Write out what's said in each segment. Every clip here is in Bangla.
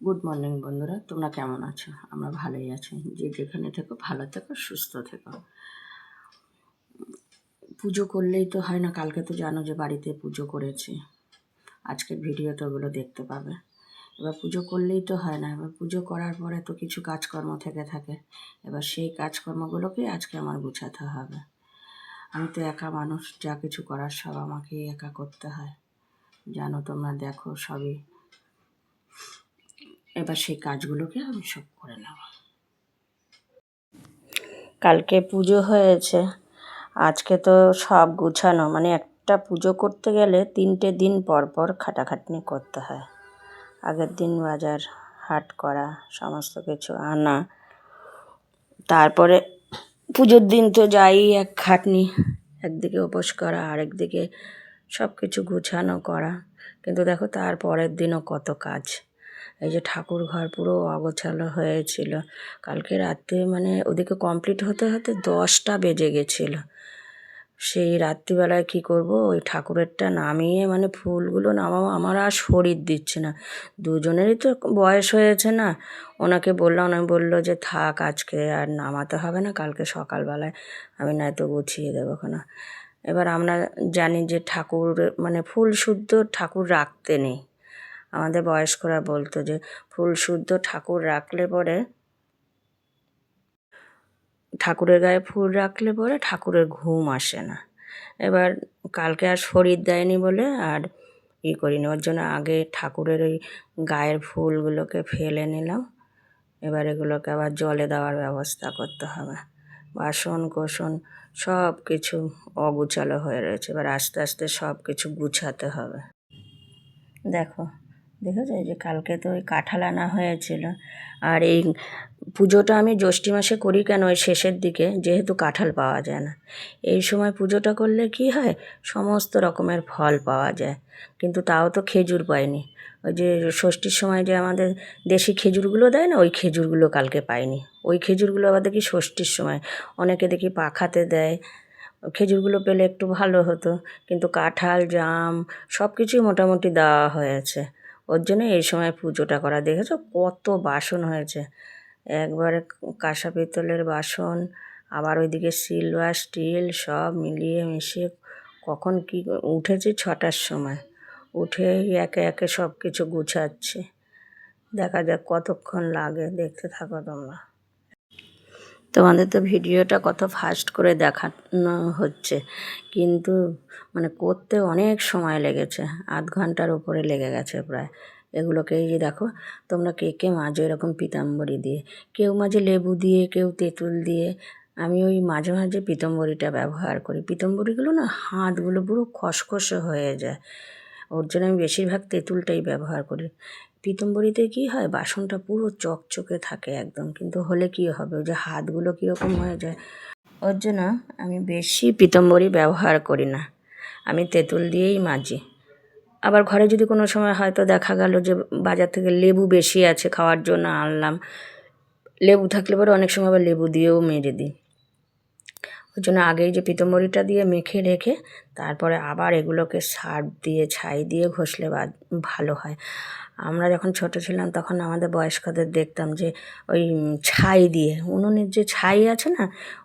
গুড মর্নিং বন্ধুরা, তোমরা কেমন আছো? আমরা ভালোই আছি। যে যেখানে থেকো ভালো থেকো, সুস্থ থেকো। পুজো করলেই তো হয় না। কালকে তো জানো যে বাড়িতে পুজো করেছি। আজকের ভিডিওতে ওগুলো দেখতে পাবে। এবার পুজো করলেই তো হয় না, এবার পুজো করার পরে তো কিছু কাজকর্ম থেকে থাকে। এবার সেই কাজকর্মগুলোকেই আজকে আমার গুছাতে হবে। আমি তো একা মানুষ, যা কিছু করার সব আমাকেই একা করতে হয়। জানো তোমরা, দেখো সবই। এবার সেই কাজগুলোকে আমি সব করে নেব। কালকে পুজো হয়েছে, আজকে তো সব গুছানো। মানে একটা পুজো করতে গেলে 3টে দিন পর পর খাটাখাটনি করতে হয়। আগের দিন বাজার হাট করা, সমস্ত কিছু আনা, তারপরে পুজোর দিন তো যাই এক খাটনি। একদিকে উপোস করা, আরেকদিকে সব কিছু গুছানো করা। কিন্তু দেখো তার পরের দিনও কত কাজ। এই যে ঠাকুর ঘর পুরো অগোছালো হয়েছিল। কালকে রাতে মানে ওদিকে কমপ্লিট হতে হতে 10টা বেজে গেছিলো। সেই রাত্রিবেলায় কী করব, ওই ঠাকুরেরটা নামিয়ে মানে ফুলগুলো নামাবো, আমার আর শরীর দিচ্ছে না। দুজনেরই তো বয়স হয়েছে না। ওনাকে বললাম, আমি বললো যে থাক, আজকে আর নামাতে হবে না, কালকে সকালবেলায় আমি নয়তো গুছিয়ে দেবো না। এবার আমরা জানি যে ঠাকুর মানে ফুল শুদ্ধ ঠাকুর রাখতে নেই। আমাদের বয়স্করা বলতো যে ফুল শুদ্ধ ঠাকুর রাখলে পরে, ঠাকুরের গায়ে ফুল রাখলে পরে ঠাকুরের ঘুম আসে না। এবার কালকে আর শরীর দেয়নি বলে আর করিনি। ওর জন্য আগে ঠাকুরের ওই গায়ের ফুলগুলোকে ফেলে নিলাম। এবার এগুলোকে আবার জলে দেওয়ার ব্যবস্থা করতে হবে। বাসন কোসন সব কিছু অগুছালো হয়ে রয়েছে। এবার আস্তে আস্তে সব কিছু গুছাতে হবে। দেখো, দেখেছো এই যে কালকে তো ওই কাঁঠাল আনা হয়েছিল। আর এই পুজোটা আমি জ্যৈষ্ঠী মাসে করি কেন, ওই শেষের দিকে, যেহেতু কাঁঠাল পাওয়া যায় না। এই সময় পুজোটা করলে কি হয়, সমস্ত রকমের ফল পাওয়া যায়। কিন্তু তাও তো খেজুর পাইনি। ওই যে ষষ্ঠীর সময় যে আমাদের দেশি খেজুরগুলো দেয় না, ওই খেজুরগুলো কালকে পাইনি। ওই খেজুরগুলো আবার দেখি ষষ্ঠীর সময় অনেকে দেখি পাখাতে দেয়। খেজুরগুলো পেলে একটু ভালো হতো। কিন্তু কাঁঠাল, জাম সব কিছুই মোটামুটি দেওয়া হয়েছে। ওর জন্য এই সময় পুজোটা করা। দেখেছো কত বাসন হয়েছে, একবারে কাঁসা পিতলের বাসন, আবার ওইদিকে সিলভার স্টিল সব মিলিয়ে মিশিয়ে। কখন কি উঠেছি 6টার সময়, উঠে একে একে সব কিছু গুছাচ্ছি। দেখা যাক কতক্ষণ লাগে, দেখতে থাকো তোমরা। তোমাদের তো ভিডিওটা কত ফাস্ট করে দেখানো হচ্ছে, কিন্তু মানে করতে অনেক সময় লেগেছে, আধ ঘন্টার উপরে লেগে গেছে প্রায়। এগুলোকে এই যে দেখো, তোমরা কে কে মাঝে এরকম পিতাম্বরী দিয়ে, কেউ মাঝে লেবু দিয়ে, কেউ তেঁতুল দিয়ে। আমি ওই মাঝে মাঝে পিতাম্বরীটা ব্যবহার করি। পিতাম্বরীগুলো না হাতগুলো পুরো খসখসে হয়ে যায়, ওর জন্য আমি বেশিরভাগ তেঁতুলটাই ব্যবহার করি। পিতাম্বরীতে কী হয়, বাসনটা পুরো চকচকে থাকে একদম, কিন্তু হলে কী হবে, ওই যে হাতগুলো কীরকম হয়ে যায়। ওর জন্য আমি বেশি পিতাম্বরী ব্যবহার করি না, আমি তেঁতুল দিয়েই মাজি। আবার ঘরে যদি কোনো সময় হয়তো দেখা গেল যে বাজার থেকে লেবু বেশি আছে, খাওয়ার জন্য আনলাম, লেবু থাকলে পরে অনেক সময় আবার লেবু দিয়েও মেজে দিই। ওই জন্য আগেই যে পিতাম্বরীটা দিয়ে মেখে রেখে তারপরে আবার এগুলোকে সার্ফ দিয়ে ছাই দিয়ে ঘষলে ভালো হয়। আমরা যখন ছোট ছিলাম তখন আমাদের বয়স্কদের দেখতাম যে ওই ছাই দিয়ে, উনুনের যে ছাই আছে না,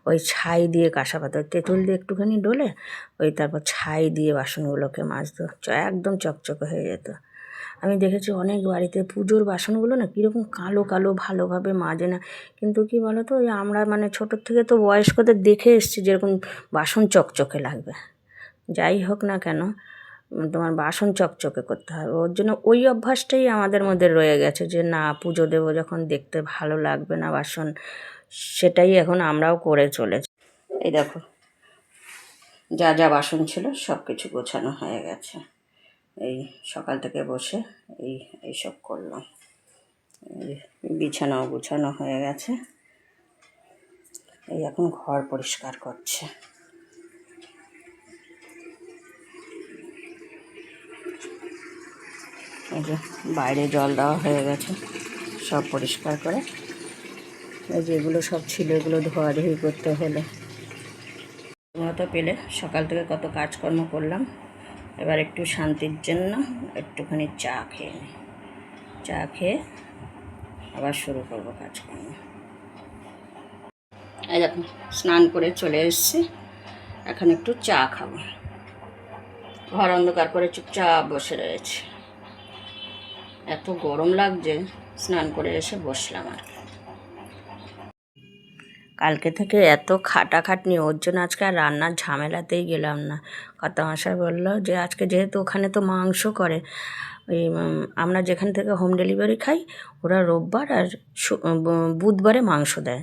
ওই ছাই দিয়ে কাঁসা পাতা, তেঁতুল দিয়ে একটুখানি ডলে ওই তারপর ছাই দিয়ে বাসনগুলোকে মাজতো, একদম চকচকে হয়ে যেত। আমি দেখেছি অনেক বাড়িতে পুজোর বাসনগুলো না কীরকম কালো কালো, ভালোভাবে মাজে না। কিন্তু কি বলো তো, ওই আমরা মানে ছোটোর থেকে তো বয়স্কদের দেখে এসেছি যেরকম বাসন চকচকে লাগবে। যাই হোক না কেন, তোমার বাসন চকচকে করতে হবে। ওর জন্য ওই অভ্যাসটাই আমাদের মধ্যে রয়ে গেছে যে না, পুজো দেবো যখন, দেখতে ভালো লাগবে না বাসন, সেটাই এখন আমরাও করে চলেছি। এই দেখো, যা যা বাসন ছিল সব কিছু গোছানো হয়ে গেছে। এই সকাল থেকে বসে এইসব করলাম। বিছানাও গুছানো হয়ে গেছে, এই এখন ঘর পরিষ্কার করছে। এই যে বাইরে জল দেওয়া হয়ে গেছে, সব পরিষ্কার করে। এই যেগুলো সব ছিল এগুলো ধোয়াধুয়ি করতে হলো। মতো পেলে সকাল থেকে কত কাজকর্ম করলাম। এবার একটু শান্তির জন্য একটুখানি চা খেয়ে নিই। চা খেয়ে আবার শুরু করবো কাজকর্ম। এই দেখুন স্নান করে চলে এসেছি, এখন একটু চা খাবো। ঘর অন্ধকার করে চুপচাপ বসে রয়েছে, এত গরম লাগছে, স্নান করে এসে বসলাম আর কি। কালকে থেকে এত খাটাখাটনি, ওর জন্য আজকে আর রান্নার ঝামেলাতেই গেলাম না। কর্তামশাই বললো যে আজকে যেহেতু ওখানে তো মাংস করে, ওই আমরা যেখান থেকে হোম ডেলিভারি খাই, ওরা রোববার আর বুধবারে মাংস দেয়।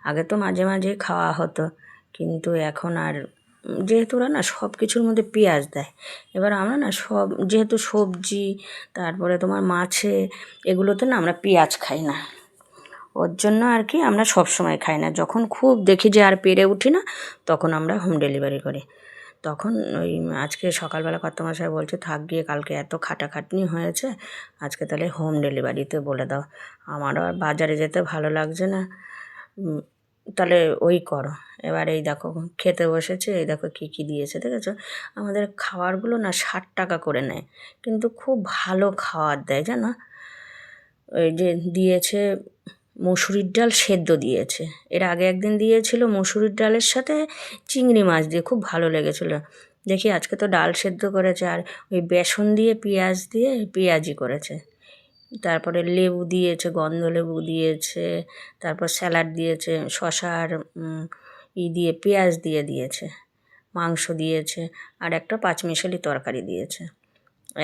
আগে তো মাঝে মাঝে খাওয়া হতো, কিন্তু এখন আর যেহেতু ওরা না সব কিছুর মধ্যে পেঁয়াজ দেয়, এবার আমরা না সব যেহেতু সবজি তারপরে তোমার মাছে এগুলোতে না আমরা পেঁয়াজ খাই না, ওর জন্য আর কি আমরা সব সময় খাই না। যখন খুব দেখি যে আর পেরে উঠি না, তখন আমরা হোম ডেলিভারি করি। তখন ওই আজকে সকালবেলা কর্তামশাই বলছে থাক গিয়ে, কালকে এত খাটাখাটনি হয়েছে, আজকে তাহলে হোম ডেলিভারিতে বলে দাও। আমারও আর বাজারে যেতে ভালো লাগছে না, তাহলে ওই করো। এবার এই দেখো খেতে বসেছে, এই দেখো কী কী দিয়েছে দেখেছো। আমাদের খাবারগুলো না 60 টাকা করে নেয়, কিন্তু খুব ভালো খাবার দেয় জানো। ওই যে দিয়েছে মসুরির ডাল সেদ্ধ দিয়েছে, এর আগে একদিন দিয়েছিল মসুরির ডালের সাথে চিংড়ি মাছ দিয়ে, খুব ভালো লেগেছিলো। দেখি আজকে তো ডাল সেদ্ধ করেছে, আর ওই বেসন দিয়ে পেঁয়াজ দিয়ে পেঁয়াজি করেছে, তারপরে লেবু দিয়েছে, গন্ধ লেবু দিয়েছে, তারপর স্যালাড দিয়েছে, শশার দিয়ে পেঁয়াজ দিয়ে দিয়েছে, মাংস দিয়েছে, আর একটা পাঁচমিশালি তরকারি দিয়েছে।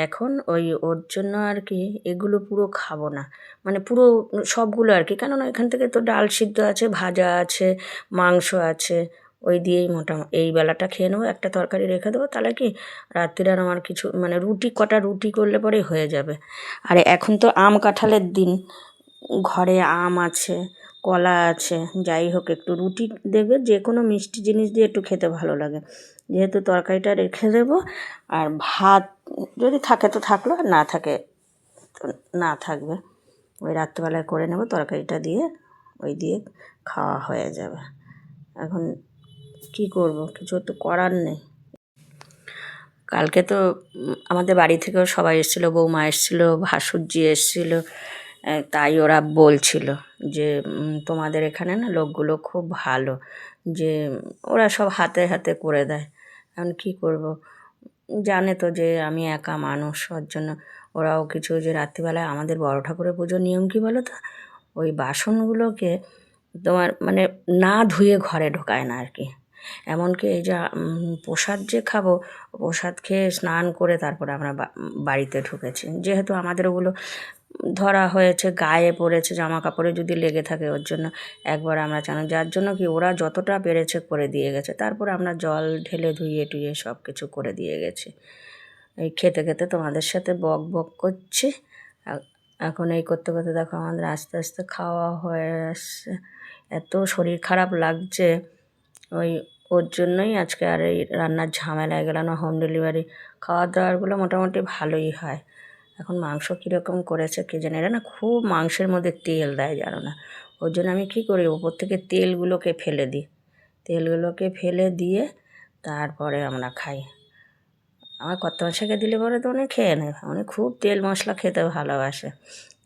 এখন ওই ওর জন্য আর কি এগুলো পুরো খাবো না, মানে পুরো সবগুলো আর কি, কেননা এখান থেকে তো ডাল সিদ্ধ আছে, ভাজা আছে, মাংস আছে, ওই দিয়েই মোটামুটি এই বেলাটা খেয়ে নেবো। একটা তরকারি রেখে দেবো, তাহলে কি রাত্রিরে আর আমার কিছু মানে কটা রুটি করলে পরে হয়ে যাবে। আর এখন তো আম কাঁঠালের দিন, ঘরে আম আছে, কলা আছে, যাই হোক একটু রুটি দেখবে যে কোনো মিষ্টি জিনিস দিয়ে একটু খেতে ভালো লাগে। যেহেতু তরকারিটা রেখে দেবো, আর ভাত যদি থাকে তো থাকলো, আর না থাকে তো না থাকবে, ওই রাত্রেবেলায় করে নেব তরকারিটা দিয়ে, ওই দিয়ে খাওয়া হয়ে যাবে। এখন কি করব, কিছু তো করার নেই। কালকে তো আমাদের বাড়ি থেকেও সবাই এসেছিলো, বৌমা এসেছিলো, ভাসুরজি এসেছিলো, তাই ওরা বলছিল যে তোমাদের এখানে না লোকগুলো খুব ভালো, যে ওরা সব হাতে হাতে করে দেয়। এখন কী করব, জানে তো যে আমি একা মানুষ, ওর জন্য ওরাও কিছু, যে রাত্রিবেলায় আমাদের বড় ঠাকুরের পুজোর নিয়ম কী বলো তো, ওই বাসনগুলোকে তোমার মানে না ধুয়ে ঘরে ঢোকায় না আর কি। এমনকি এই যে প্রসাদ যে খাবো, প্রসাদ খেয়ে স্নান করে তারপরে আমরা বাড়িতে ঢুকেছি, যেহেতু আমাদের ওগুলো ধরা হয়েছে, গায়ে পড়েছে, জামা কাপড়ে যদি লেগে থাকে, ওর জন্য একবার আমরা জানো, যার জন্য কি ওরা যতটা পেরেছে করে দিয়ে গেছে, তারপরে আমরা জল ঢেলে ধুয়ে টুয়ে সব কিছু করে দিয়ে গেছি। এই খেতে খেতে তোমাদের সাথে বক বক করছি, এখন এই করতে করতে দেখো আমাদের আস্তে আস্তে খাওয়া হয়ে আসছে। এত শরীর খারাপ লাগছে, ওই ওর জন্যই আজকে আর এই রান্নার ঝামেলায় গেল না। হোম ডেলিভারি খাওয়া দাওয়ারগুলো মোটামুটি ভালোই হয়। এখন মাংস কীরকম করেছে কে জানে, এরা না খুব মাংসের মধ্যে তেল দেয় জানো না, ওর জন্য আমি কী করি, ওপর থেকে তেলগুলোকে ফেলে দিই, তেলগুলোকে ফেলে দিয়ে তারপরে আমরা খাই। আমার কর্তামশাইকে দিলে পরে তো উনি খেয়ে নেয়, উনি খুব তেল মশলা খেতে ভালোবাসে,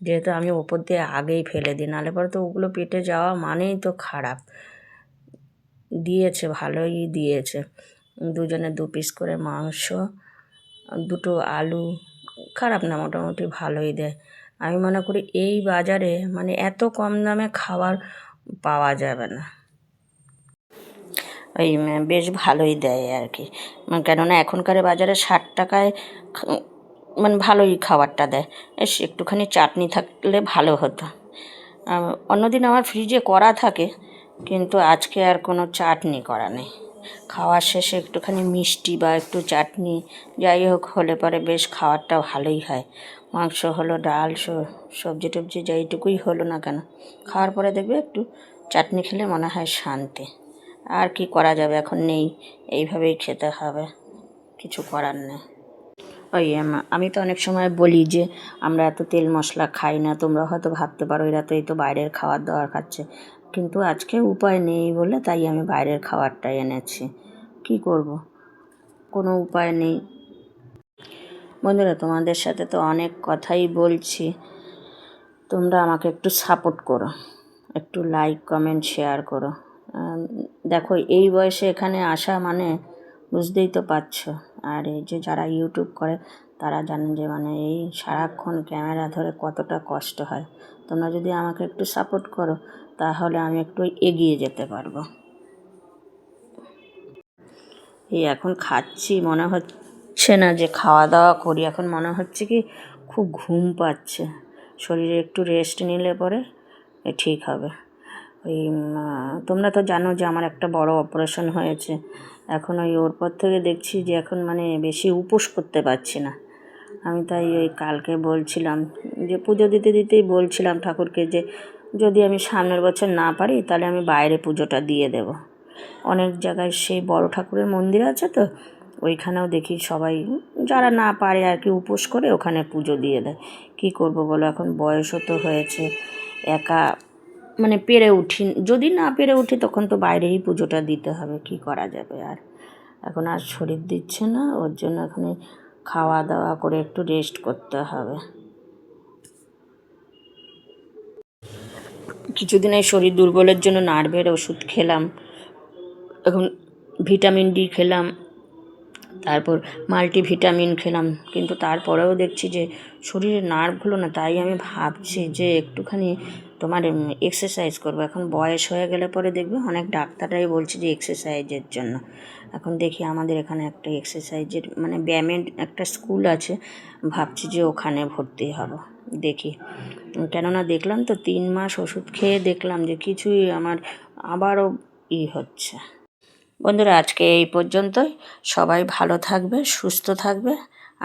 যেহেতু আমি ওপর দিয়ে আগেই ফেলে দিই, নাহলে পরে তো ওগুলো পেটে যাওয়া মানেই তো খারাপ। দিয়েছে ভালোই দিয়েছে, দুজনে 2 পিস করে মাংস, 2টো আলু, খারাপ না, মোটামুটি ভালোই দেয়। আমি মনে করি এই বাজারে মানে এত কম দামে খাবার পাওয়া যাবে না, ওই বেশ ভালোই দেয় আর কি। কেননা এখনকার বাজারে 60 টাকায় মানে ভালোই খাবারটা দেয়। একটুখানি চাটনি থাকলে ভালো হতো। অন্যদিন আমার ফ্রিজে করা থাকে, কিন্তু আজকে আর কোনো চাটনি করা নেই। খাওয়ার শেষে একটুখানি মিষ্টি বা একটু চাটনি যাই হোক হলে পরে বেশ খাবারটা ভালোই হয়। মাংস হলো, ডাল, সবজি টবজি যেইটুকুই হলো না কেন, খাওয়ার পরে দেখবে একটু চাটনি খেলে মনে হয় শান্তি। আর কি করা যাবে, এখন নেই, এইভাবেই খেতে হবে, কিছু করার নেই। ওই আমি তো অনেক সময় বলি যে আমরা এত তেল মশলা খাই না, তোমরা হয়তো ভাবতে পারো এরা তো এই তো বাইরের খাবার দাবার খাচ্ছে, কিন্তু আজকে উপায় নেই বলে তাই আমি বাইরের খাবারটাই এনেছি। কি করব, কোনো উপায় নেই। বন্ধুরা তোমাদের সাথে তো অনেক কথাই বলছি, তোমরা আমাকে একটু সাপোর্ট করো, একটু লাইক কমেন্ট শেয়ার করো। দেখো এই বয়সে এখানে আসা মানে বুঝতেই তো পারছো। আর এই যে যারা ইউটিউব করে তারা জানেন যে মানে এই সারাক্ষণ ক্যামেরা ধরে কতটা কষ্ট হয়। তোমরা যদি আমাকে একটু সাপোর্ট করো তাহলে আমি একটু এগিয়ে যেতে পারবো। এই এখন খাচ্ছি, মনে হচ্ছে না যে খাওয়া দাওয়া করি, এখন মনে হচ্ছে কি খুব ঘুম পাচ্ছে। শরীরে একটু রেস্ট নিলে পরে ঠিক হবে। ওই তোমরা তো জানো যে আমার একটা বড় অপারেশন হয়েছে। এখন ওর পর থেকে দেখছি যে এখন মানে বেশি উপোস করতে পারছি না। আমি তাই ওই কালকে বলছিলাম যে পুজো দিতে দিতেই বলছিলাম ঠাকুরকে যে যদি আমি সামনের বছর না পারি তাহলে আমি বাইরে পুজোটা দিয়ে দেব। অনেক জায়গায় সেই বড় ঠাকুরের মন্দির আছে, তো ওইখানেও দেখি সবাই যারা না পারে আর কি উপোস করে ওখানে পুজো দিয়ে দেয়। কী করব বলো, এখন বয়সও তো হয়েছে, একা মানে পেরে উঠি, যদি না পেরে উঠি তখন তো বাইরেই পুজোটা দিতে হবে, কি করা যাবে। আর এখন আর শরীর দিচ্ছে না, ওর জন্য এখন খাওয়া দাওয়া করে একটু রেস্ট করতে হবে। কিছুদিন এই শরীর দুর্বলের জন্য নার্ভের ওষুধ খেলাম, এখন ভিটামিন ডি খেলাম, তারপর মাল্টিভিটামিন খেলাম, কিন্তু তারপরেও দেখছি যে শরীরের নার্ভগুলো না, তাই আমি ভাবছি যে একটুখানি তোমার এক্সারসাইজ করবো। এখন বয়স হয়ে গেলে পরে দেখবে অনেক ডাক্তাররাই বলছে যে এক্সারসাইজের জন্য। এখন দেখি আমাদের এখানে একটা এক্সারসাইজের মানে ব্যায়ামের একটা স্কুল আছে, ভাবছি যে ওখানে ভর্তি হব। দেখি, কেননা দেখলাম তো 3 মাস ওষুধ খেয়ে দেখলাম যে কিছুই আমার আবারও হচ্ছে। বন্ধুরা, আজকে এই পর্যন্তই। সবাই ভালো থাকবে, সুস্থ থাকবে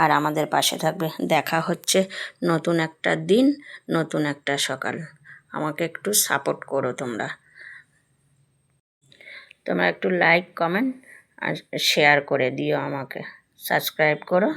আর আমাদের পাশে থাকবে। দেখা হচ্ছে নতুন একটা দিন, নতুন একটা সকাল। আমাকে একটু সাপোর্ট করো তোমরা। তোমরা একটু লাইক কমেন্ট আর শেয়ার করে দিও, আমাকে সাবস্ক্রাইব করো।